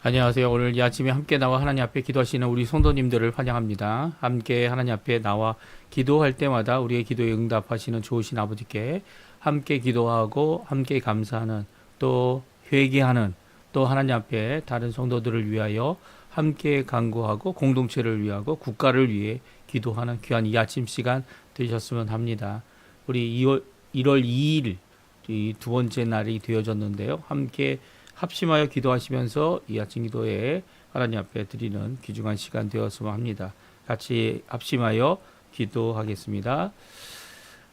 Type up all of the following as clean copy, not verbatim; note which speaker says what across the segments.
Speaker 1: 안녕하세요. 오늘 이 아침에 함께 나와 하나님 앞에 기도하시는 우리 성도님들을 환영합니다. 함께 하나님 앞에 나와 기도할 때마다 우리의 기도에 응답하시는 좋으신 아버지께 함께 기도하고 함께 감사하는 또 회개하는 또 하나님 앞에 다른 성도들을 위하여 함께 간구하고 공동체를 위하고 국가를 위해 기도하는 귀한 이 아침 시간 되셨으면 합니다. 우리 1월 2일 이 두 번째 날이 되어졌는데요. 함께 합심하여 기도하시면서 이 아침 기도에 하나님 앞에 드리는 귀중한 시간 되었으면 합니다. 같이 합심하여 기도하겠습니다.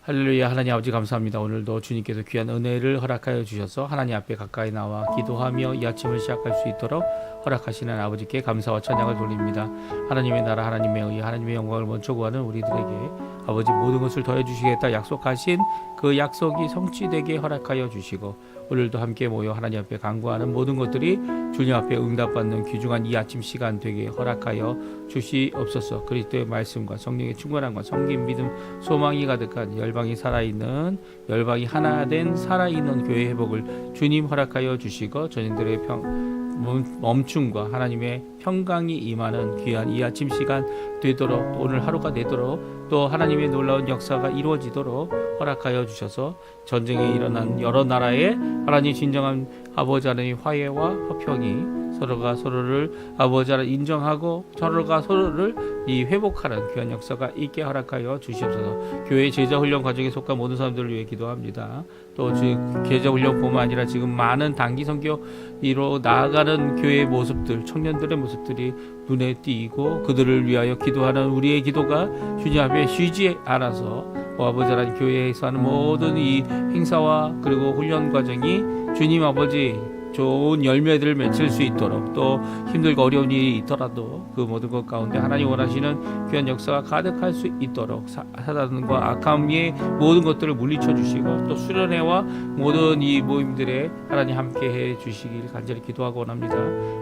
Speaker 1: 할렐루야. 하나님 아버지 감사합니다. 오늘도 주님께서 귀한 은혜를 허락하여 주셔서 하나님 앞에 가까이 나와 기도하며 이 아침을 시작할 수 있도록 허락하시는 아버지께 감사와 찬양을 돌립니다. 하나님의 나라 하나님의 의 하나님의 영광을 먼저 구하는 우리들에게 아버지 모든 것을 더해 주시겠다 약속하신 그 약속이 성취되게 허락하여 주시고 오늘도 함께 모여 하나님 앞에 간구하는 모든 것들이 주님 앞에 응답받는 귀중한 이 아침 시간 되게 허락하여 주시옵소서. 그리스도의 말씀과 성령의 충만함과 성긴 믿음 소망이 가득한 열방이 살아있는 열방이 하나 된 살아있는 교회 회복을 주님 허락하여 주시고 전인들의 멈춤과 하나님의 평강이 임하는 귀한 이 아침 시간 되도록 오늘 하루가 되도록 또 하나님의 놀라운 역사가 이루어지도록 허락하여 주셔서 전쟁에 일어난 여러 나라에 하나님 진정한 아버지 하나님의 화해와 화평이 서로가 서로를 아버지 하나님 인정하고 서로가 서로를 이 회복하는 귀한 역사가 있게 허락하여 주시옵소서. 교회 제자 훈련 과정에 속한 모든 사람들을 위해 기도합니다. 또 제자 훈련뿐만 아니라 지금 많은 단기 선교로 나아가는 교회의 모습들, 청년들의 모습들이 눈에 띄고 그들을 위하여 기도하는 우리의 기도가 주님 앞에 쉬지 않아서 아버지 하나님 교회에서 하는 모든 이 행사와 그리고 훈련 과정이 주님 아버지 좋은 열매들을 맺을 수 있도록 또 힘들고 어려운 일이 있더라도 그 모든 것 가운데 하나님 원하시는 귀한 역사가 가득할 수 있도록 사단과 악함의 모든 것들을 물리쳐 주시고 또 수련회와 모든 이 모임들에 하나님 함께해 주시길 간절히 기도하고 원합니다.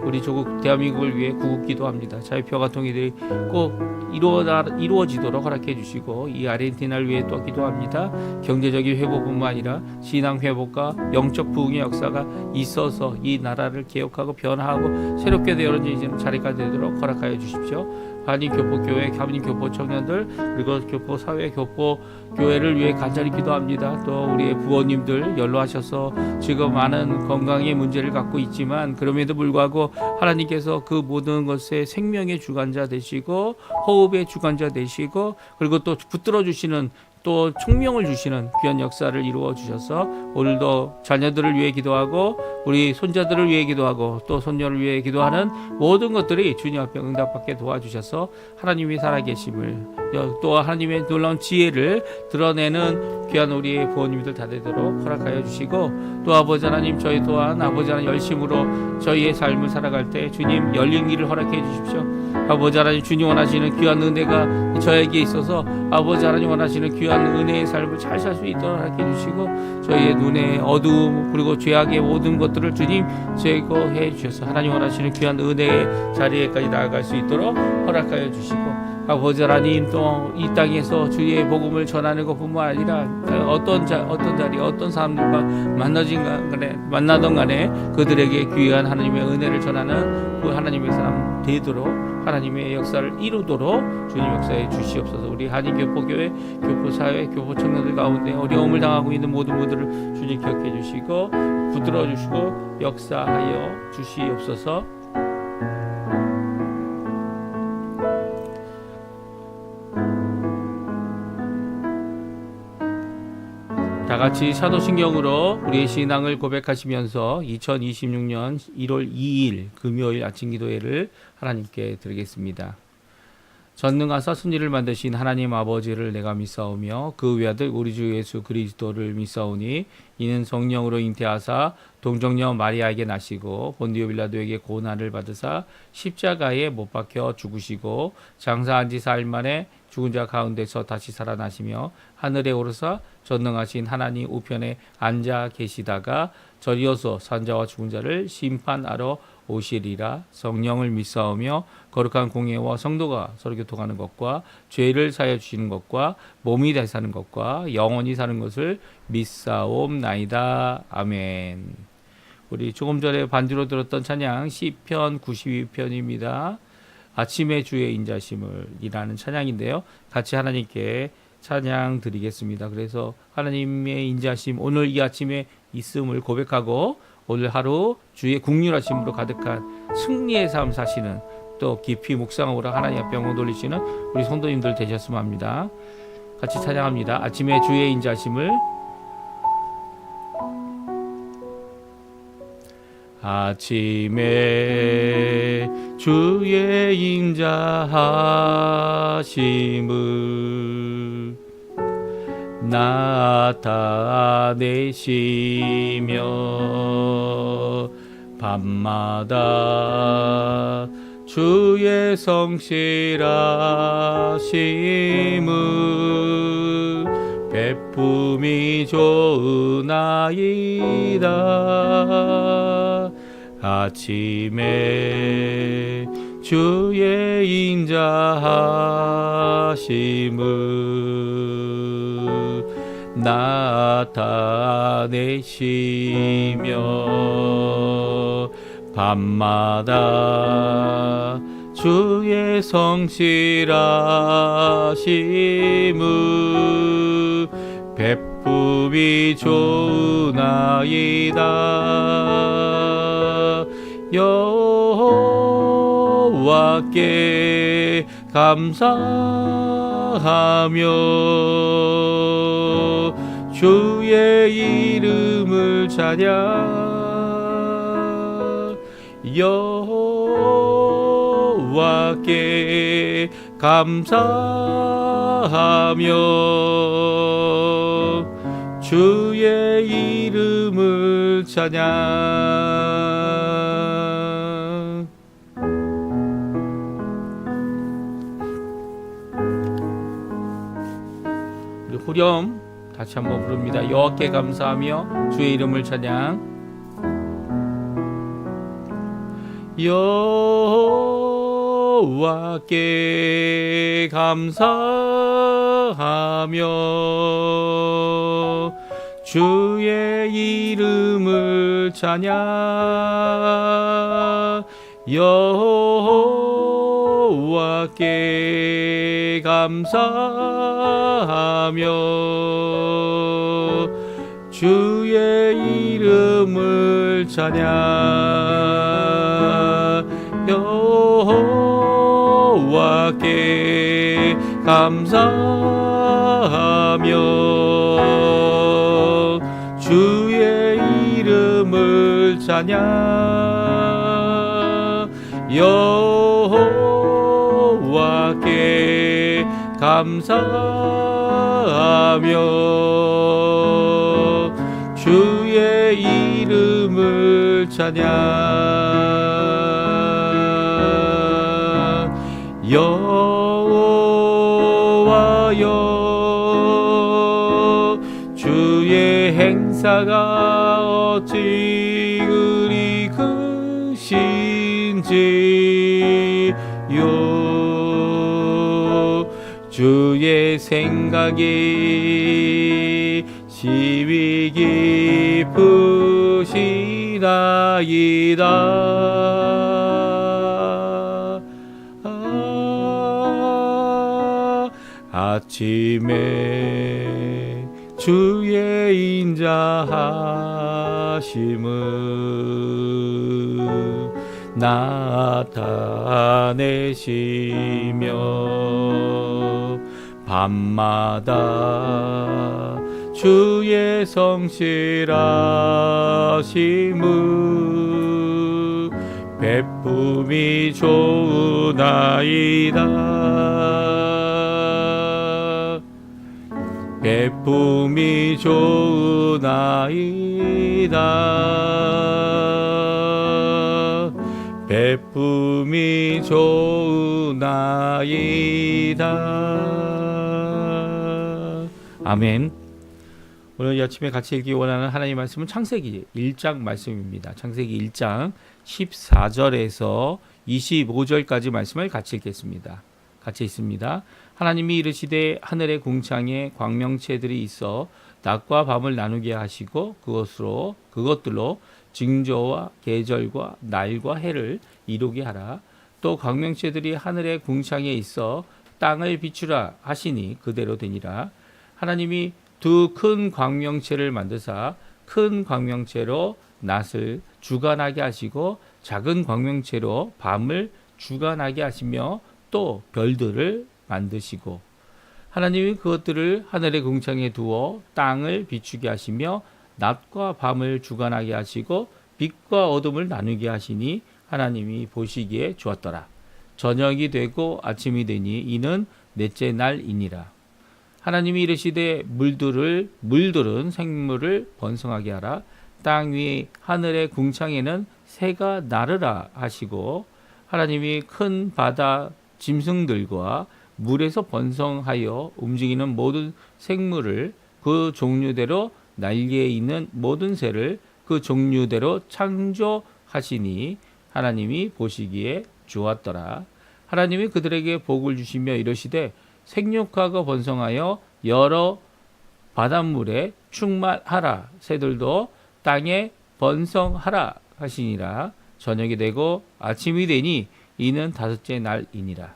Speaker 1: 우리 조국 대한민국을 위해 구국 기도합니다. 자유평화 통일이 꼭 이루어지도록 허락해 주시고 이 아르헨티나를 위해 또 기도합니다. 경제적인 회복뿐만 아니라 신앙 회복과 영적 부흥의 역사가 있어서 이 나라를 개혁하고 변화하고 새롭게 되어지는 자리가 되도록 허락하여 주십시오. 한인교포교회, 한인교포 청년들 그리고 교포사회, 교포교회를 위해 간절히 기도합니다. 또 우리의 부모님들 연로하셔서 지금 많은 건강의 문제를 갖고 있지만 그럼에도 불구하고 하나님께서 그 모든 것의 생명의 주관자 되시고 호흡의 주관자 되시고 그리고 또 붙들어 주시는 또 총명을 주시는 귀한 역사를 이루어 주셔서 오늘도 자녀들을 위해 기도하고 우리 손자들을 위해 기도하고 또 손녀를 위해 기도하는 모든 것들이 주님 앞에 응답받게 도와주셔서 하나님이 살아계심을 또 하나님의 놀라운 지혜를 드러내는 귀한 우리의 부모님들 다 되도록 허락하여 주시고 또 아버지 하나님 저희 또한 아버지 하나님 열심으로 저희의 삶을 살아갈 때 주님 열린 길을 허락해 주십시오. 아버지 하나님 주님 원하시는 귀한 은혜가 저에게 있어서 아버지 하나님 원하시는 귀한 은혜의 삶을 잘 살 수 있도록 허락해 주시고 저희의 눈에 어두움 그리고 죄악의 모든 것들을 주님 제거해 주셔서 하나님 원하시는 귀한 은혜의 자리에까지 나아갈 수 있도록 허락하여 주시고 아버지 하나님 또 이 땅에서 주의 복음을 전하는 것뿐만 아니라 어떤 자리 어떤 사람들과 만나던 간에 그들에게 귀한 하나님의 은혜를 전하는 그 하나님의 사람 되도록 하나님의 역사를 이루도록 주님 역사해 주시옵소서. 우리 한인교포교회, 교포사회, 교포청년들 가운데 어려움을 당하고 있는 모든 분들을 주님 기억해 주시고 붙들어 주시고 역사하여 주시옵소서. 다 같이 사도신경으로 우리의 신앙을 고백하시면서 2026년 1월 2일 금요일 아침 기도회를 하나님께 드리겠습니다. 전능하사 순리를 만드신 하나님 아버지를 내가 믿사오며 그 외아들 우리 주 예수 그리스도를 믿사오니 이는 성령으로 잉태하사 동정녀 마리아에게 나시고 본디오 빌라도에게 고난을 받으사 십자가에 못 박혀 죽으시고 장사한 지 4일 만에 죽은 자 가운데서 다시 살아나시며 하늘에 오르사 전능하신 하나님 우편에 앉아 계시다가 저리어서 산자와 죽은 자를 심판하러 오시리라. 성령을 믿사오며 거룩한 공예와 성도가 서로 교통하는 것과 죄를 사하여 주시는 것과 몸이 다시 사는 것과 영원히 사는 것을 믿사옵나이다. 아멘. 우리 조금 전에 반주로 들었던 찬양 시편 92편입니다. 아침에 주의 인자심을 이라는 찬양인데요. 같이 하나님께 찬양 드리겠습니다. 그래서 하나님의 인자심 오늘 이 아침에 있음을 고백하고 오늘 하루 주의 국률하심으로 가득한 승리의 삶 사시는 또 깊이 묵상하고 하나님 앞에 영광 돌리시는 우리 성도님들 되셨으면 합니다. 같이 찬양합니다. 아침에 주의 인자심을. 아침에 주의 인자하심을 나타내시며 밤마다 주의 성실하심을 베품이 좋으나이다. 아침에 주의 인자하심을 나타내시며 밤마다 주의 성실하심을 베품이 좋으나이다. 여호와께 감사하며 주의 이름을 찬양. 여호와께 감사하며 주의 이름을 찬양. 우리 후렴 다시 한번 부릅니다. 여호와께 감사하며 주의 이름을 찬양. 여호와께 감사하며 주의 이름을 찬양. 여호와께 감사하며 주의 이름을 찬양. 여호와께 감사하며 주의 이름을 찬양. 여호와께 감사하며 주의 이름을 찬양. 여호와여 주의 행사가 어찌 그리 크신지요. 주의 생각이 심히 깊으시다이다. 아침에 주의 인자하심을 나타내시며 밤마다 주의 성실하심을 베품이 좋으나이다. 베품이 좋으나이다. 베품이 좋으나이다. 아멘. 오늘 이 아침에 같이 읽기 원하는 하나님의 말씀은 창세기 1장 말씀입니다. 창세기 1장 14절에서 25절까지 말씀을 같이 읽겠습니다. 같이 있습니다. 하나님이 이르시되 하늘의 궁창에 광명체들이 있어 낮과 밤을 나누게 하시고 그것들로 징조와 계절과 날과 해를 이루게 하라. 또 광명체들이 하늘의 궁창에 있어 땅을 비추라 하시니 그대로 되니라. 하나님이 두 큰 광명체를 만드사 큰 광명체로 낮을 주관하게 하시고 작은 광명체로 밤을 주관하게 하시며 또 별들을 만드시고 하나님이 그것들을 하늘의 궁창에 두어 땅을 비추게 하시며 낮과 밤을 주관하게 하시고 빛과 어둠을 나누게 하시니 하나님이 보시기에 좋았더라. 저녁이 되고 아침이 되니 이는 넷째 날이니라. 하나님이 이르시되 물들은 생물을 번성하게 하라. 땅 위 하늘의 궁창에는 새가 나르라 하시고 하나님이 큰 바다 짐승들과 물에서 번성하여 움직이는 모든 생물을 그 종류대로 날개에 있는 모든 새를 그 종류대로 창조하시니 하나님이 보시기에 좋았더라. 하나님이 그들에게 복을 주시며 이르시되 생육하고 번성하여 여러 바닷물에 충만하라. 새들도 땅에 번성하라 하시니라. 저녁이 되고 아침이 되니 이는 다섯째 날이니라.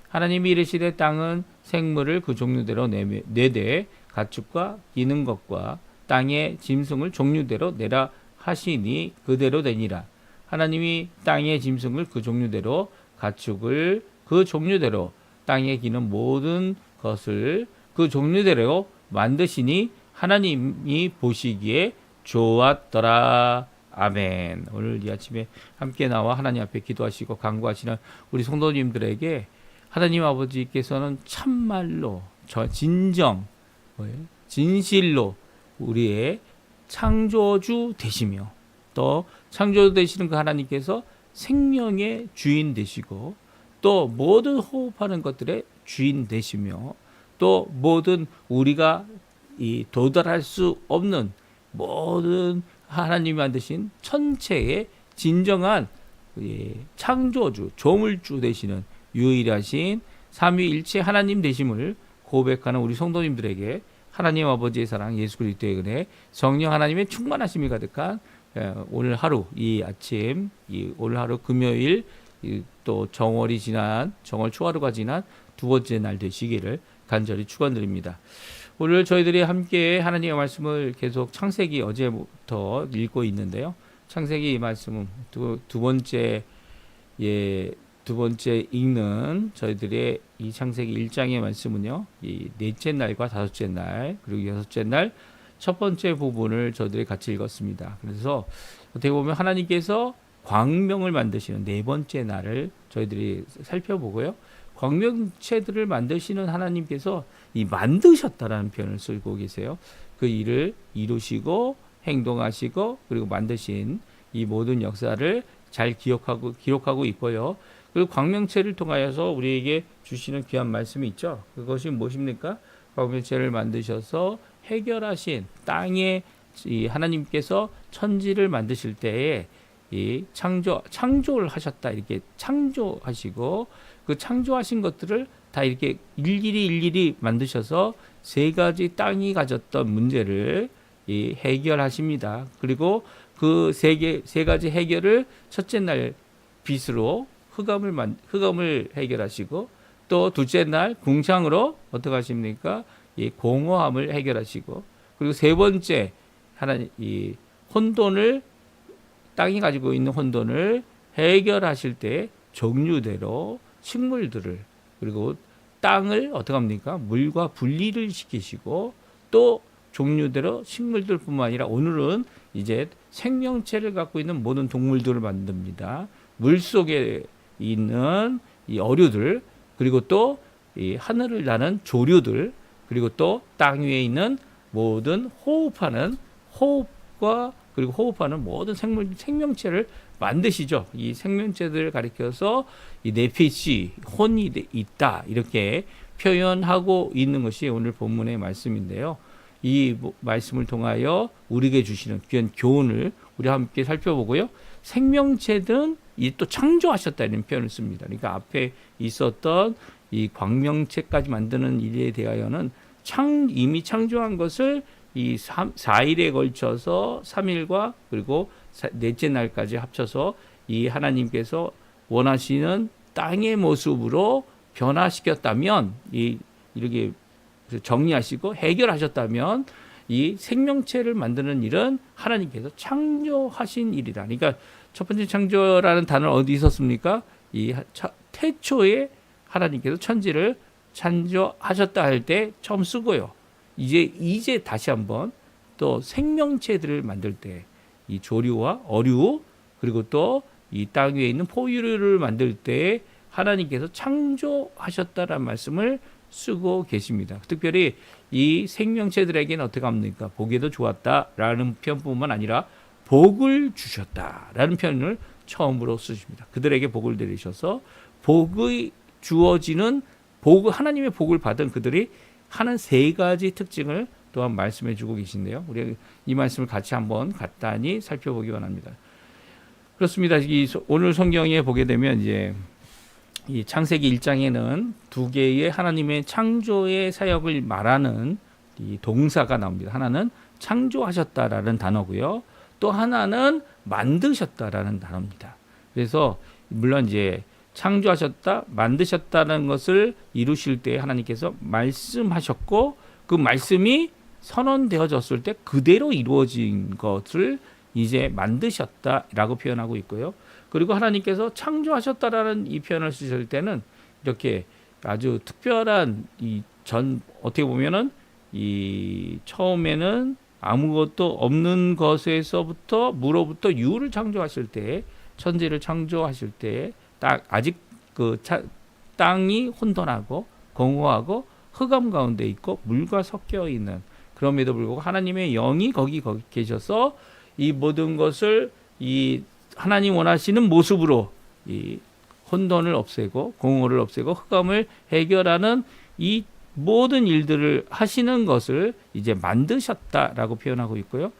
Speaker 1: 하나님이 이르시되 땅은 생물을 그 종류대로 내되 가축과 기는 것과 땅의 짐승을 종류대로 내라 하시니 그대로 되니라. 하나님이 땅의 짐승을 그 종류대로 가축을 그 종류대로 땅에 기는 모든 것을 그 종류대로 만드시니 하나님이 보시기에 좋았더라. 아멘. 오늘 이 아침에 함께 나와 하나님 앞에 기도하시고 간구하시는 우리 성도님들에게 하나님 아버지께서는 참말로 진실로 우리의 창조주 되시며 또 창조주 되시는 그 하나님께서 생명의 주인 되시고 또 모든 호흡하는 것들의 주인 되시며 또 모든 우리가 도달할 수 없는 모든 하나님이 만드신 천체의 진정한 창조주, 조물주 되시는 유일하신 삼위일체 하나님 되심을 고백하는 우리 성도님들에게 하나님 아버지의 사랑, 예수 그리스도의 은혜, 성령 하나님의 충만하심이 가득한 오늘 하루, 이 아침, 오늘 하루 금요일 또 정월 초하루가 지난 두 번째 날 되시기를 간절히 축원드립니다. 오늘 저희들이 함께 하나님의 말씀을 계속 창세기 어제부터 읽고 있는데요. 창세기 이 말씀은 두 번째 읽는 저희들의 이 창세기 1장의 말씀은요. 이 넷째 날과 다섯째 날 그리고 여섯째 날 첫 번째 부분을 저희들이 같이 읽었습니다. 그래서 어떻게 보면 하나님께서 광명을 만드시는 네 번째 날을 저희들이 살펴보고요. 광명체들을 만드시는 하나님께서 이 만드셨다라는 표현을 쓰고 계세요. 그 일을 이루시고 행동하시고 그리고 만드신 이 모든 역사를 잘 기록하고 있고요. 그리고 광명체를 통하여서 우리에게 주시는 귀한 말씀이 있죠. 그것이 무엇입니까? 광명체를 만드셔서 해결하신 땅에 이 하나님께서 천지를 만드실 때에 이 창조를 하셨다. 이렇게 창조하시고 그 창조하신 것들을 다 이렇게 일일이 만드셔서 세 가지 땅이 가졌던 문제를 해결하십니다. 그리고 그 세 가지 해결을 첫째 날 빛으로 흑암을 해결하시고 또 둘째 날 궁창으로 어떻게 하십니까? 이 공허함을 해결하시고 그리고 세 번째 하나님 이 혼돈을 땅이 가지고 있는 혼돈을 해결하실 때 종류대로 식물들을 그리고 땅을 어떻게 합니까? 물과 분리를 시키시고 또 종류대로 식물들뿐만 아니라 오늘은 이제 생명체를 갖고 있는 모든 동물들을 만듭니다. 물 속에 있는 이 어류들 그리고 또 이 하늘을 나는 조류들 그리고 또 땅 위에 있는 모든 호흡하는 모든 생명체를 만드시죠. 이 생명체들을 가리켜서 이 네피시 혼이 있다 이렇게 표현하고 있는 것이 오늘 본문의 말씀인데요. 이 말씀을 통하여 우리에게 주시는 귀한 교훈을 우리 함께 살펴보고요. 생명체들은 또 창조하셨다는 표현을 씁니다. 그러니까 앞에 있었던 이 광명체까지 만드는 일에 대하여는 이미 창조한 것을 이 4일에 걸쳐서 3일과 그리고 넷째 날까지 합쳐서 이 하나님께서 원하시는 땅의 모습으로 변화시켰다면, 이렇게 정리하시고 해결하셨다면, 이 생명체를 만드는 일은 하나님께서 창조하신 일이다. 그러니까 첫 번째 창조라는 단어는 어디 있었습니까? 이 태초에 하나님께서 천지를 창조하셨다 할 때 처음 쓰고요. 이제 다시 한번 또 생명체들을 만들 때 이 조류와 어류, 그리고 또 이 땅 위에 있는 포유류를 만들 때 하나님께서 창조하셨다라는 말씀을 쓰고 계십니다. 특별히 이 생명체들에게는 어떻게 합니까? 보기에도 좋았다라는 표현뿐만 아니라 복을 주셨다라는 표현을 처음으로 쓰십니다. 그들에게 복을 내리셔서 복이 주어지는 하나님의 복을 받은 그들이 하는 세 가지 특징을 또한 말씀해 주고 계신데요. 우리 이 말씀을 같이 한번 간단히 살펴보기 원합니다. 그렇습니다. 오늘 성경에 보게 되면 이제 이 창세기 1장에는 두 개의 하나님의 창조의 사역을 말하는 이 동사가 나옵니다. 하나는 창조하셨다라는 단어고요. 또 하나는 만드셨다라는 단어입니다. 그래서 물론 이제 창조하셨다, 만드셨다는 것을 이루실 때 하나님께서 말씀하셨고 그 말씀이 선언되어졌을 때 그대로 이루어진 것을 이제 만드셨다라고 표현하고 있고요. 그리고 하나님께서 창조하셨다라는 이 표현을 쓰실 때는 이렇게 아주 특별한 어떻게 보면은 이 처음에는 아무것도 없는 것에서부터 무로부터 유를 창조하실 때, 천지를 창조하실 때 아직 땅이 혼돈하고 공허하고 흑암 가운데 있고 물과 섞여 있는, 그럼에도 불구하고 하나님의 영이 거기 계셔서 이 모든 것을 이 하나님 원하시는 모습으로 이 혼돈을 없애고 공허를 없애고 흑암을 해결하는 이 모든 일들을 하시는 것을 이제 만드셨다라고 표현하고 있고요.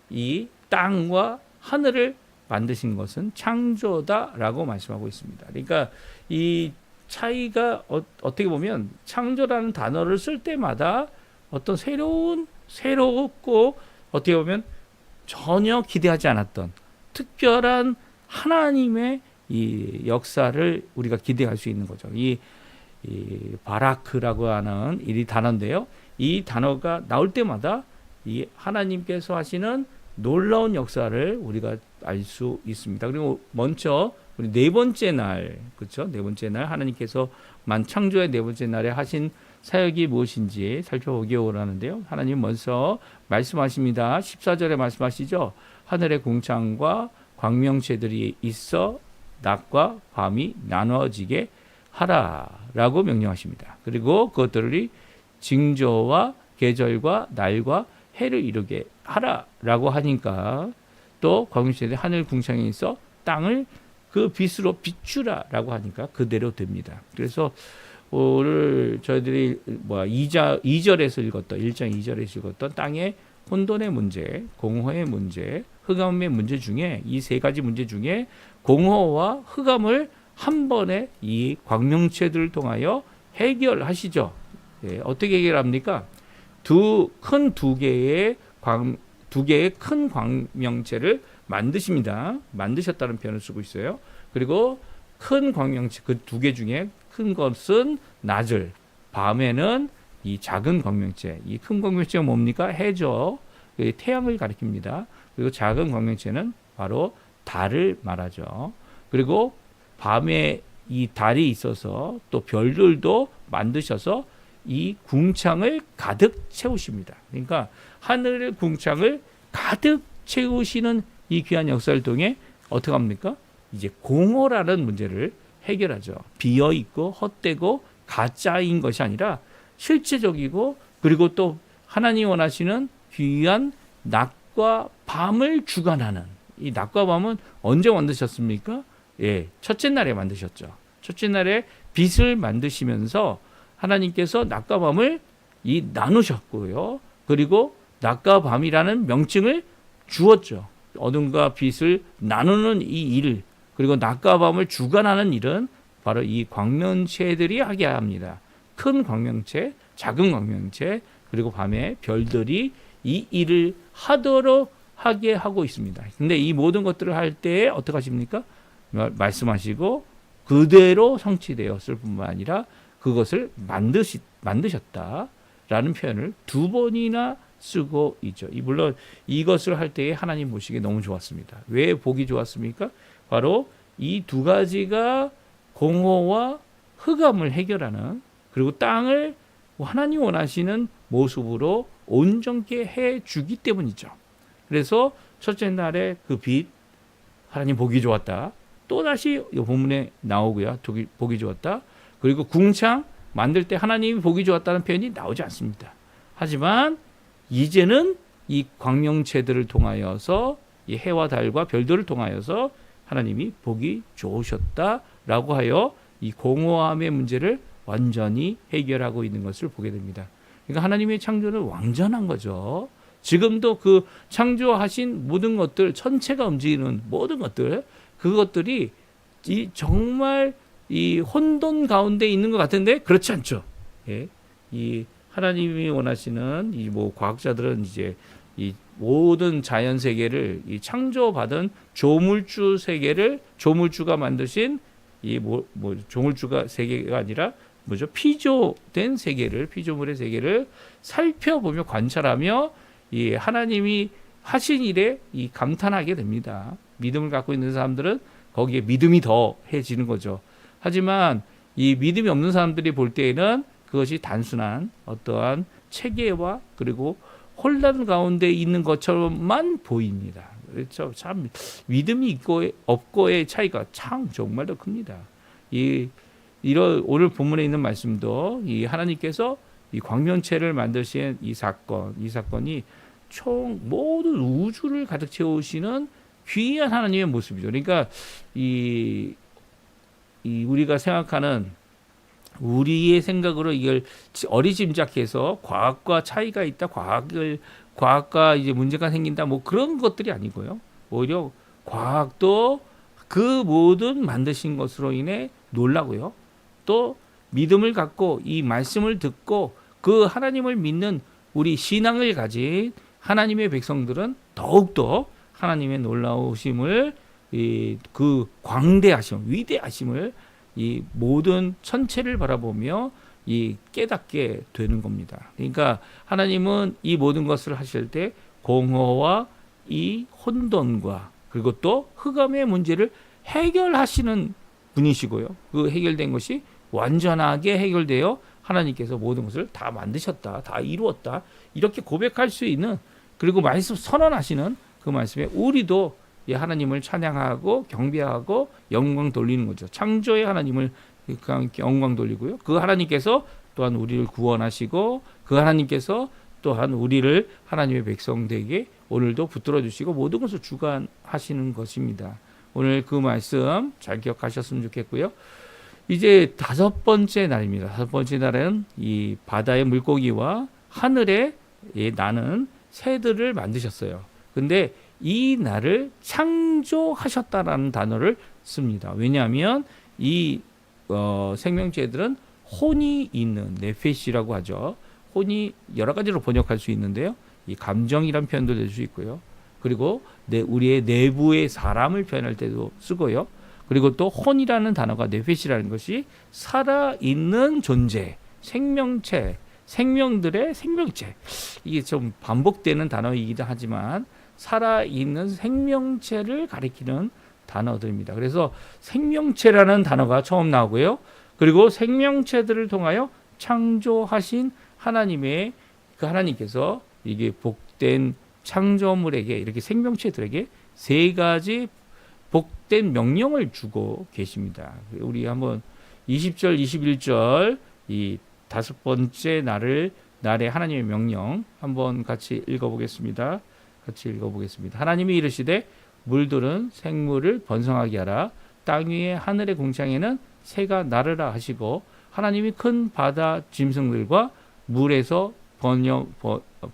Speaker 1: 이 땅과 하늘을 만드신 것은 창조다라고 말씀하고 있습니다. 그러니까 이 차이가 어떻게 보면 창조라는 단어를 쓸 때마다 어떤 새롭고 어떻게 보면 전혀 기대하지 않았던 특별한 하나님의 이 역사를 우리가 기대할 수 있는 거죠. 이 바라크라고 하는 이 단어인데요. 이 단어가 나올 때마다 이 하나님께서 하시는 놀라운 역사를 우리가 알 수 있습니다. 그리고 먼저 우리 네 번째 날, 그렇죠? 네 번째 날 하나님께서 창조의 네 번째 날에 하신 사역이 무엇인지 살펴보기 원하는데요. 하나님 먼저 말씀하십니다. 14절에 말씀하시죠. 하늘의 궁창과 광명체들이 있어 낮과 밤이 나눠지게 하라라고 명령하십니다. 그리고 그것들이 징조와 계절과 날과 해를 이루게 하라라고 하니까 또 광명체들이 하늘 궁창에 있어 땅을 그 빛으로 비추라라고 하니까 그대로 됩니다. 그래서 오늘 저희들이 2절에서 읽었던 1장 2절에서 읽었던 땅의 혼돈의 문제, 공허의 문제, 흑암의 문제 중에 이 세 가지 문제 중에 공허와 흑암을 한 번에 이 광명체들을 통하여 해결하시죠. 예, 어떻게 해결합니까? 두 개의 큰 광명체를 만드십니다. 만드셨다는 표현을 쓰고 있어요. 그리고 큰 광명체, 그 두 개 중에 큰 것은 낮을, 밤에는 이 작은 광명체, 이 큰 광명체가 뭡니까? 해죠. 태양을 가리킵니다. 그리고 작은 광명체는 바로 달을 말하죠. 그리고 밤에 이 달이 있어서 또 별들도 만드셔서 이 궁창을 가득 채우십니다. 그러니까 하늘의 궁창을 가득 채우시는 이 귀한 역사를 통해 어떻게 합니까? 이제 공허라는 문제를 해결하죠. 비어 있고 헛되고 가짜인 것이 아니라 실제적이고, 그리고 또 하나님 원하시는 귀한 낮과 밤을 주관하는, 이 낮과 밤은 언제 만드셨습니까? 예, 첫째 날에 만드셨죠. 첫째 날에 빛을 만드시면서 하나님께서 낮과 밤을 나누셨고요. 그리고 낮과 밤이라는 명칭을 주었죠. 어둠과 빛을 나누는 이 일, 그리고 낮과 밤을 주관하는 일은 바로 이 광명체들이 하게 합니다. 큰 광명체, 작은 광명체, 그리고 밤에 별들이 이 일을 하도록 하게 하고 있습니다. 근데 이 모든 것들을 할 때에 어떻게 하십니까? 말씀하시고 그대로 성취되었을 뿐만 아니라 그것을 만드셨다라는 표현을 두 번이나 쓰고 있죠. 물론 이것을 할 때에 하나님 보시기에 너무 좋았습니다. 왜 보기 좋았습니까? 바로 이 두 가지가 공허와 흑암을 해결하는, 그리고 땅을 하나님 원하시는 모습으로 온전케 해주기 때문이죠. 그래서 첫째 날에 그 빛, 하나님 보기 좋았다. 또다시 이 본문에 나오고요. 보기 좋았다. 그리고 궁창 만들 때 하나님이 보기 좋았다는 표현이 나오지 않습니다. 하지만 이제는 이 광명체들을 통하여서 이 해와 달과 별들을 통하여서 하나님이 보기 좋으셨다라고 하여 이 공허함의 문제를 완전히 해결하고 있는 것을 보게 됩니다. 그러니까 하나님의 창조는 완전한 거죠. 지금도 그 창조하신 모든 것들, 천체가 움직이는 모든 것들, 그것들이 정말 이 혼돈 가운데 있는 것 같은데 그렇지 않죠. 예. 이 하나님이 원하시는 이 과학자들은 이제 이 모든 자연 세계를 이 창조받은 조물주 세계를, 조물주가 만드신 이 조물주가 세계가 아니라 피조된 세계를, 피조물의 세계를 살펴보며 관찰하며 이 하나님이 하신 일에 이 감탄하게 됩니다. 믿음을 갖고 있는 사람들은 거기에 믿음이 더해지는 거죠. 하지만 이 믿음이 없는 사람들이 볼 때에는 그것이 단순한 어떠한 체계와 그리고 혼란 가운데 있는 것처럼만 보입니다. 그렇죠. 참 믿음이 있고 없고의 차이가 참 정말로 큽니다. 오늘 본문에 있는 말씀도 이 하나님께서 이 광명체를 만드신 이 사건이 총 모든 우주를 가득 채우시는 귀한 하나님의 모습이죠. 그러니까 우리가 생각하는, 우리의 생각으로 이걸 어리짐작해서 과학과 차이가 있다, 과학과 이제 문제가 생긴다, 그런 것들이 아니고요. 오히려 과학도 그 모든 만드신 것으로 인해 놀라고요. 또 믿음을 갖고 이 말씀을 듣고 그 하나님을 믿는 우리 신앙을 가진 하나님의 백성들은 더욱더 하나님의 놀라우심을, 그 광대하심, 위대하심을 이 모든 천체를 바라보며 깨닫게 되는 겁니다. 그러니까 하나님은 이 모든 것을 하실 때 공허와 이 혼돈과 그리고 또 흑암의 문제를 해결하시는 분이시고요. 그 해결된 것이 완전하게 해결되어 하나님께서 모든 것을 다 만드셨다, 다 이루었다, 이렇게 고백할 수 있는, 그리고 말씀 선언하시는 그 말씀에 우리도 하나님을 찬양하고 경배하고 영광 돌리는 거죠. 창조의 하나님을 영광 돌리고요. 그 하나님께서 또한 우리를 구원하시고 그 하나님께서 또한 우리를 하나님의 백성 되게 오늘도 붙들어 주시고 모든 것을 주관하시는 것입니다. 오늘 그 말씀 잘 기억하셨으면 좋겠고요. 이제 다섯 번째 날입니다. 다섯 번째 날은 이 바다의 물고기와 하늘에 나는 새들을 만드셨어요. 근데 이 날을 창조하셨다라는 단어를 씁니다. 왜냐하면 이 생명체들은 혼이 있는 네페시라고 하죠. 혼이 여러 가지로 번역할 수 있는데요. 이 감정이란 표현도 될 수 있고요. 그리고 우리의 내부의 사람을 표현할 때도 쓰고요. 그리고 또 혼이라는 단어가 네페시라는 것이 살아있는 존재, 생명체, 생명들의 생명체. 이게 좀 반복되는 단어이기도 하지만 살아있는 생명체를 가리키는 단어들입니다. 그래서 생명체라는 단어가 처음 나오고요. 그리고 생명체들을 통하여 창조하신 하나님의 그 하나님께서 이게 복된 창조물에게, 이렇게 생명체들에게 세 가지 복된 명령을 주고 계십니다. 우리 한번 20절, 21절 이 다섯 번째 날의 하나님의 명령 한번 같이 읽어보겠습니다. 하나님이 이르시되 물들은 생물을 번성하게 하라. 땅 위에 하늘의 궁창에는 새가 나르라 하시고, 하나님이 큰 바다 짐승들과 물에서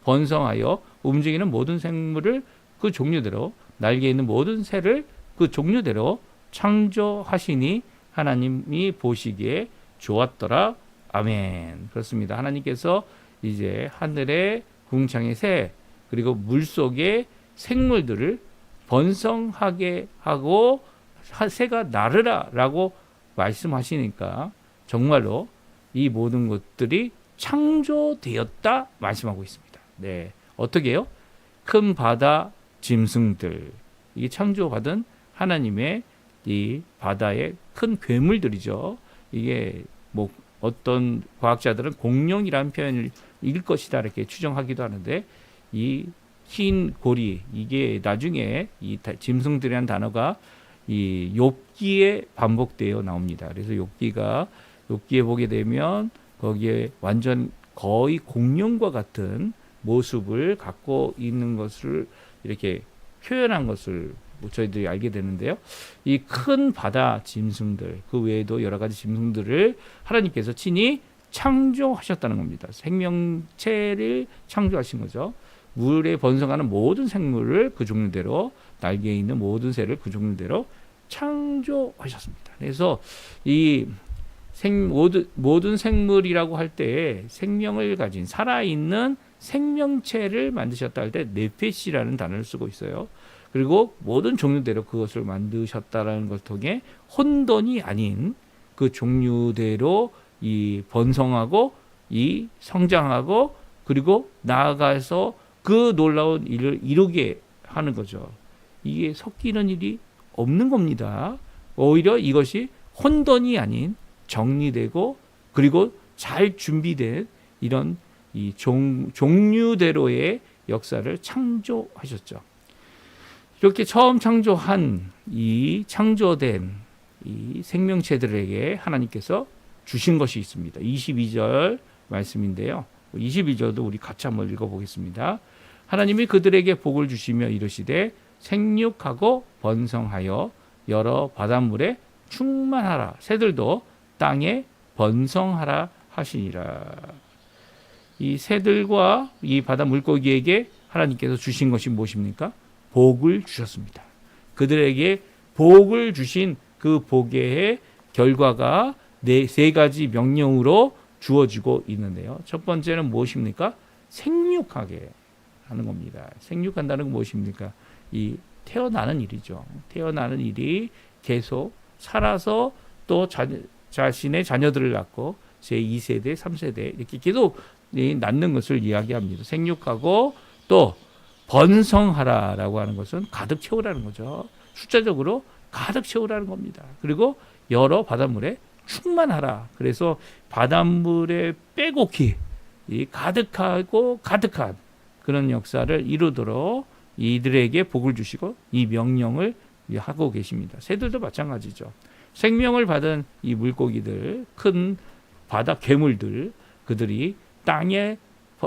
Speaker 1: 번성하여 움직이는 모든 생물을 그 종류대로, 날개 있는 모든 새를 그 종류대로 창조하시니 하나님이 보시기에 좋았더라. 아멘. 그렇습니다. 하나님께서 이제 하늘의 궁창의 새, 그리고 물 속에 생물들을 번성하게 하고 새가 나르라라고 말씀하시니까 정말로 이 모든 것들이 창조되었다 말씀하고 있습니다. 네, 어떻게 해요? 큰 바다 짐승들, 이게 창조받은 하나님의 이 바다의 큰 괴물들이죠. 이게 뭐 어떤 과학자들은 공룡이라는 표현을 일 것이다 이렇게 추정하기도 하는데, 이 흰 고리, 이게 나중에 이 짐승들이라는 단어가 이 욥기에 반복되어 나옵니다. 그래서 욥기에 보게 되면 거기에 완전 거의 공룡과 같은 모습을 갖고 있는 것을 이렇게 표현한 것을 저희들이 알게 되는데요. 이 큰 바다 짐승들, 그 외에도 여러 가지 짐승들을 하나님께서 친히 창조하셨다는 겁니다. 생명체를 창조하신 거죠. 물에 번성하는 모든 생물을 그 종류대로, 날개에 있는 모든 새를 그 종류대로 창조하셨습니다. 그래서 이 모든 생물이라고 할 때 생명을 가진 살아있는 생명체를 만드셨다 할 때 네페시라는 단어를 쓰고 있어요. 그리고 모든 종류대로 그것을 만드셨다라는 것을 통해 혼돈이 아닌 그 종류대로 이 번성하고 이 성장하고 그리고 나아가서 그 놀라운 일을 이루게 하는 거죠. 이게 섞이는 일이 없는 겁니다. 오히려 이것이 혼돈이 아닌 정리되고 그리고 잘 준비된 이런 이 종류대로의 역사를 창조하셨죠. 이렇게 처음 창조한 이 창조된 이 생명체들에게 하나님께서 주신 것이 있습니다. 22절 말씀인데요. 22절도 우리 같이 한번 읽어보겠습니다. 하나님이 그들에게 복을 주시며 이르시되 생육하고 번성하여 여러 바닷물에 충만하라. 새들도 땅에 번성하라 하시니라. 이 새들과 이 바다 물고기에게 하나님께서 주신 것이 무엇입니까? 복을 주셨습니다. 그들에게 복을 주신 그 복의 결과가 세 가지 명령으로 주어지고 있는데요. 첫 번째는 무엇입니까? 생육하게 하는 겁니다. 생육한다는 건 무엇입니까? 이 태어나는 일이죠. 태어나는 일이 계속 살아서 또 자신의 자녀들을 낳고 제2세대, 3세대 이렇게 계속 낳는 것을 이야기합니다. 생육하고 또 번성하라라고 하는 것은 가득 채우라는 거죠. 숫자적으로 가득 채우라는 겁니다. 그리고 여러 바닷물에 충만하라. 그래서 바닷물에 빼곡히 가득하고 가득한 그런 역사를 이루도록 이들에게 복을 주시고 이 명령을 하고 계십니다. 새들도 마찬가지죠. 생명을 받은 이 물고기들, 큰 바다 괴물들, 그들이 땅에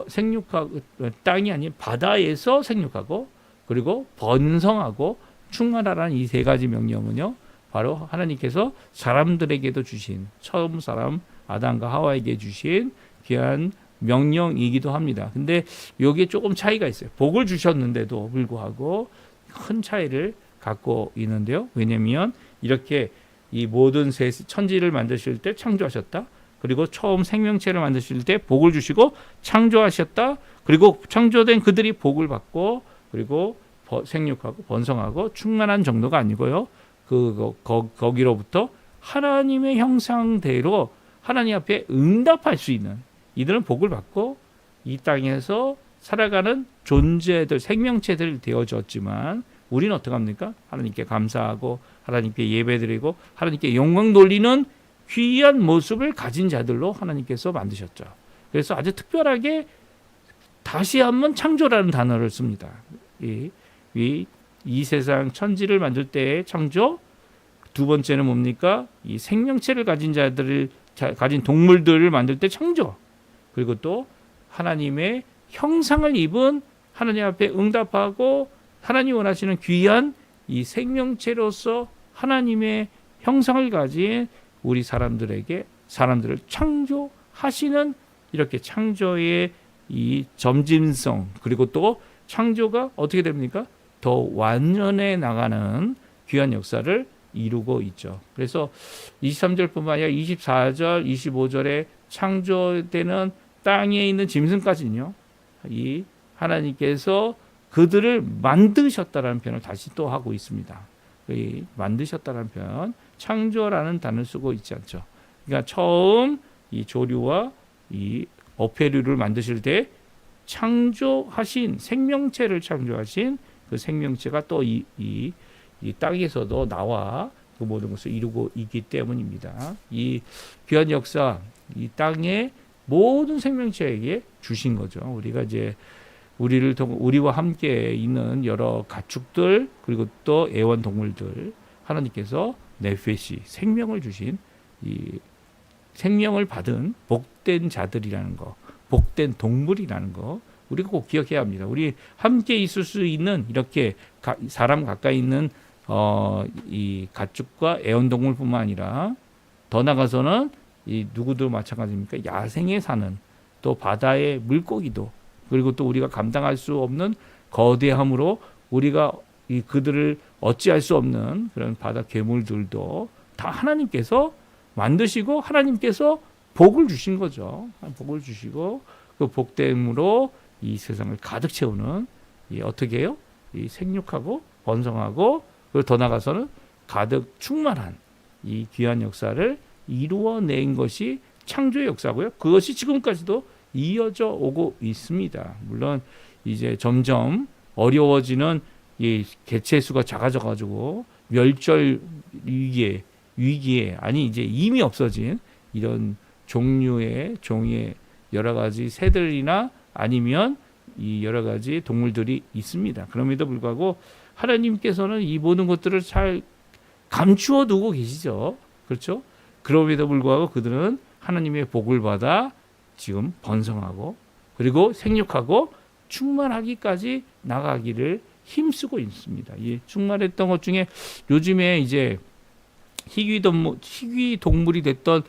Speaker 1: 생육하고, 땅이 아닌 바다에서 생육하고 그리고 번성하고 충만하라는 이 세 가지 명령은요, 바로 하나님께서 사람들에게도 주신, 처음 사람 아담과 하와에게 주신 귀한 명령이기도 합니다. 근데 여기에 조금 차이가 있어요. 복을 주셨는데도 불구하고 큰 차이를 갖고 있는데요. 왜냐하면 이렇게 이 모든 천지를 만드실 때 창조하셨다. 그리고 처음 생명체를 만드실 때 복을 주시고 창조하셨다. 그리고 창조된 그들이 복을 받고 그리고 생육하고 번성하고 충만한 정도가 아니고요. 거기로부터 하나님의 형상대로 하나님 앞에 응답할 수 있는, 이들은 복을 받고 이 땅에서 살아가는 존재들, 생명체들 되어졌지만 우리는 어떻게 합니까? 하나님께 감사하고 하나님께 예배드리고 하나님께 영광 돌리는 귀한 모습을 가진 자들로 하나님께서 만드셨죠. 그래서 아주 특별하게 다시 한번 창조라는 단어를 씁니다. 이 세상 천지를 만들 때의 창조, 두 번째는 뭡니까? 이 생명체를 가진 자들을 가진 동물들을 만들 때 창조, 그리고 또 하나님의 형상을 입은 하나님 앞에 응답하고 하나님 원하시는 귀한 이 생명체로서 하나님의 형상을 가진 우리 사람들을 창조하시는, 이렇게 창조의 이 점진성, 그리고 또 창조가 어떻게 됩니까? 더 완전해 나가는 귀한 역사를 이루고 있죠. 그래서 23절뿐만 아니라 24절, 25절에 창조되는 땅에 있는 짐승까지는요, 이 하나님께서
Speaker 2: 그들을 만드셨다라는 표현을 다시 또 하고 있습니다. 이 만드셨다라는 표현, 창조라는 단어를 쓰고 있지 않죠. 그러니까 처음 이 조류와 이 어패류를 만드실 때 창조하신 생명체를 창조하신 그 생명체가 또 이 땅에서도 나와 그 모든 것을 이루고 있기 때문입니다. 이 귀한 역사, 이 땅의 모든 생명체에게 주신 거죠. 우리가 이제 우리와 함께 있는 여러 가축들 그리고 또 애완동물들 하나님께서 네페시 생명을 주신 이 생명을 받은 복된 자들이라는 거, 복된 동물이라는 거 우리가 꼭 기억해야 합니다. 우리 함께 있을 수 있는 이렇게 사람 가까이 있는 이 가축과 애완동물뿐만 아니라 더 나가서는 이 누구도 마찬가지입니까? 야생에 사는 또 바다의 물고기도 그리고 또 우리가 감당할 수 없는 거대함으로 우리가 그들을 어찌할 수 없는 그런 바다 괴물들도 다 하나님께서 만드시고 하나님께서 복을 주신 거죠. 복을 주시고 그 복됨으로 이 세상을 가득 채우는 어떻게 해요? 이 생육하고 번성하고 그리고 더 나가서는 가득 충만한 이 귀한 역사를 이루어낸 것이 창조의 역사고요. 그것이 지금까지도 이어져 오고 있습니다. 물론 이제 점점 어려워지는 이 개체 수가 작아져 가지고 멸절 위기에 아니 이제 이미 없어진 이런 종의 여러 가지 새들이나 아니면 이 여러 가지 동물들이 있습니다. 그럼에도 불구하고 하나님께서는 이 모든 것들을 잘 감추어 두고 계시죠. 그렇죠? 그럼에도 불구하고 그들은 하나님의 복을 받아 지금 번성하고 그리고 생육하고 충만하기까지 나가기를 힘쓰고 있습니다. 이 충만했던 것 중에 요즘에 이제 희귀 동물이 됐던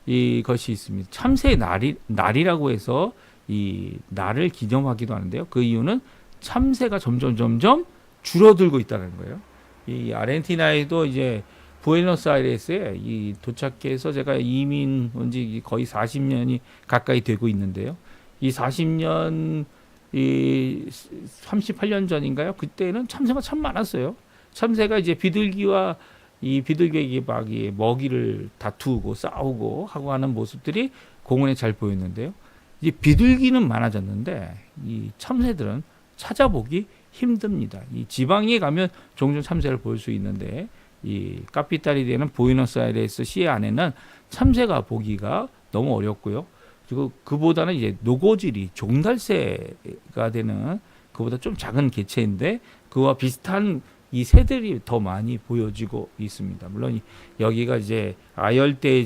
Speaker 2: 이것이 있습니다. 참새 날이라고 해서 이 날을 기념하기도 하는데요. 그 이유는 참새가 점점 줄어들고 있다는 거예요. 이 아르헨티나에도 이제 부에노스아이레스에 이 도착해서 제가 이민 온 지 거의 40년이 가까이 되고 있는데요. 이 40년 이 38년 전인가요? 그때는 참새가 참 많았어요. 참새가 이제 비둘기와 이 비둘기에게 막 이 먹이를 다투고 싸우고 하고 하는 모습들이 공원에 잘 보였는데요. 이제 비둘기는 많아졌는데 이 참새들은 찾아보기 힘듭니다. 이 지방에 가면 종종 참새를 볼 수 있는데 이 카피탈이 되는 부에노스아이레스 시 안에는 참새가 보기가 너무 어렵고요. 그리고 그보다는 이제 노고지리 종달새가 되는 그보다 좀 작은 개체인데 그와 비슷한 이 새들이 더 많이 보여지고 있습니다. 물론 여기가 이제 아열대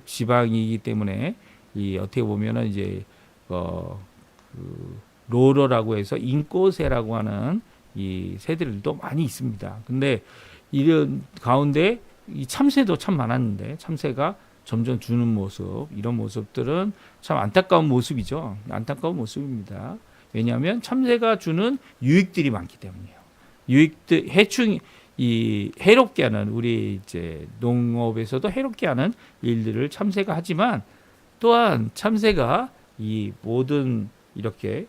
Speaker 2: 지방이기 때문에 이 어떻게 보면은 이제 그 로러라고 해서 인꼬새라고 하는 이 새들도 많이 있습니다. 근데 이런 가운데 이 참새도 참 많았는데 참새가 점점 주는 모습 이런 모습들은 참 안타까운 모습이죠. 안타까운 모습입니다. 왜냐하면 참새가 주는 유익들이 많기 때문이에요. 유익들 이 해롭게 하는 우리 이제 농업에서도 해롭게 하는 일들을 참새가 하지만 또한 참새가 이 모든 이렇게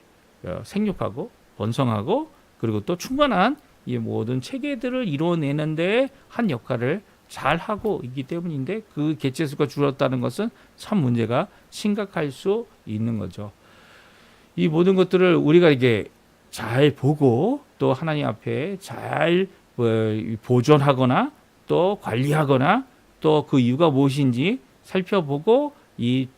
Speaker 2: 생육하고 번성하고 그리고 또 충만한 이 모든 체계들을 이루어내는데 한 역할을 잘 하고 있기 때문인데 그 개체 수가 줄었다는 것은 참 문제가 심각할 수 있는 거죠. 이 모든 것들을 우리가 이게 잘 보고 또 하나님 앞에 잘 보존하거나 또 관리하거나 또 그 이유가 무엇인지 살펴보고 이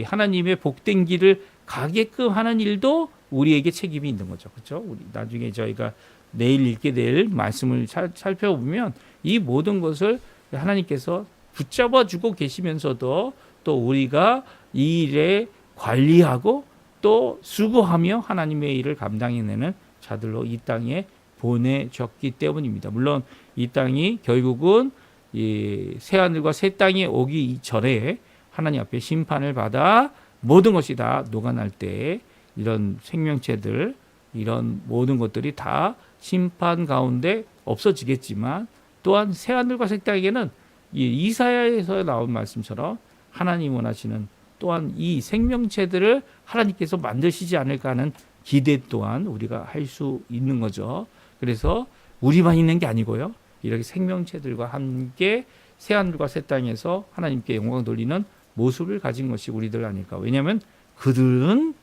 Speaker 2: 하나님의 복된 길을 가게끔 하는 일도 우리에게 책임이 있는 거죠. 그렇죠? 우리 나중에 저희가 내일 읽게 될 말씀을 살펴보면 이 모든 것을 하나님께서 붙잡아 주고 계시면서도 또 우리가 이 일에 관리하고 또 수고하며 하나님의 일을 감당해내는 자들로 이 땅에 보내졌기 때문입니다. 물론 이 땅이 결국은 이 새하늘과 새 땅에 오기 전에 하나님 앞에 심판을 받아 모든 것이 다 녹아날 때 이런 생명체들 이런 모든 것들이 다 심판 가운데 없어지겠지만 또한 새하늘과 새 땅에게는 이사야에서 나온 말씀처럼 하나님 원하시는 또한 이 생명체들을 하나님께서 만드시지 않을까 하는 기대 또한 우리가 할 수 있는 거죠. 그래서 우리만 있는 게 아니고요. 이렇게 생명체들과 함께 새하늘과 새 땅에서 하나님께 영광 돌리는 모습을 가진 것이 우리들 아닐까. 왜냐하면 그들은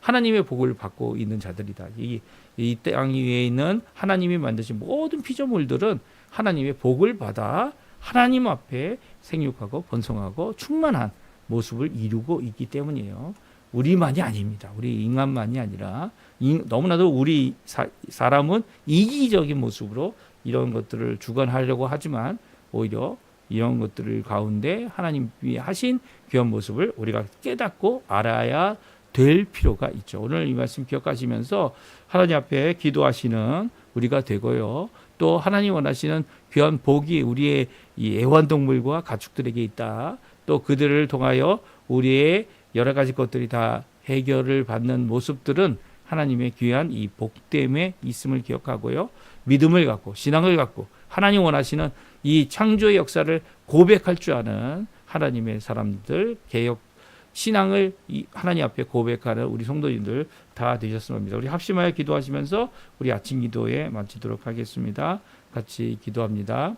Speaker 2: 하나님의 복을 받고 있는 자들이다. 이 땅 위에 있는 하나님이 만드신 모든 피조물들은 하나님의 복을 받아 하나님 앞에 생육하고 번성하고 충만한 모습을 이루고 있기 때문이에요. 우리만이 아닙니다. 우리 인간만이 아니라 너무나도 우리 사람은 이기적인 모습으로 이런 것들을 주관하려고 하지만 오히려 이런 것들을 가운데 하나님이 하신 귀한 모습을 우리가 깨닫고 알아야 될 필요가 있죠. 오늘 이 말씀 기억하시면서 하나님 앞에 기도하시는 우리가 되고요. 또 하나님 원하시는 귀한 복이 우리의 이 애완동물과 가축들에게 있다. 또 그들을 통하여 우리의 여러 가지 것들이 다 해결을 받는 모습들은 하나님의 귀한 이 복됨에 있음을 기억하고요. 믿음을 갖고 신앙을 갖고 하나님 원하시는 이 창조의 역사를 고백할 줄 아는 하나님의 사람들, 개혁 신앙을 하나님 앞에 고백하는 우리 성도님들 다 되셨으면 합니다. 우리 합심하여 기도하시면서 우리 아침 기도에 마치도록 하겠습니다. 같이 기도합니다.